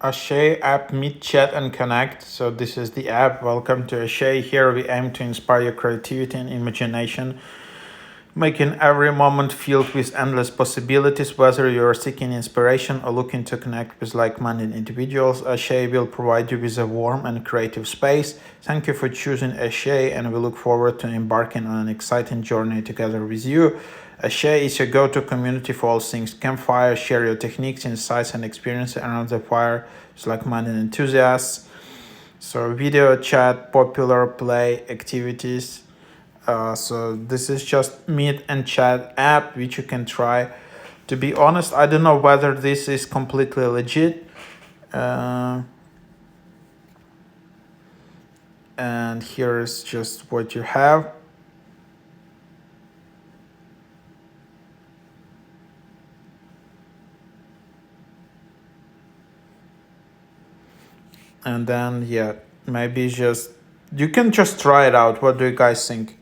Ashei app Meet, Chat, and Connect. So this is the app. Welcome to Ashei. Here we aim to inspire your creativity and imagination, making every moment filled with endless possibilities. Whether you're seeking inspiration or looking to connect with like-minded individuals, Ashei will provide you with a warm and creative space. Thank you for choosing Ashei, and we look forward to embarking on an exciting journey together with you. Ashei is your go-to community for all things campfire. Share your techniques, insights, and experiences around the fire with like-minded enthusiasts. So video chat, popular play activities. So this is just Meet and Chat app which you can try. To be honest, I don't know whether this is completely legit. And here is just what you have. And then, yeah, maybe just, you can just try it out. What do you guys think?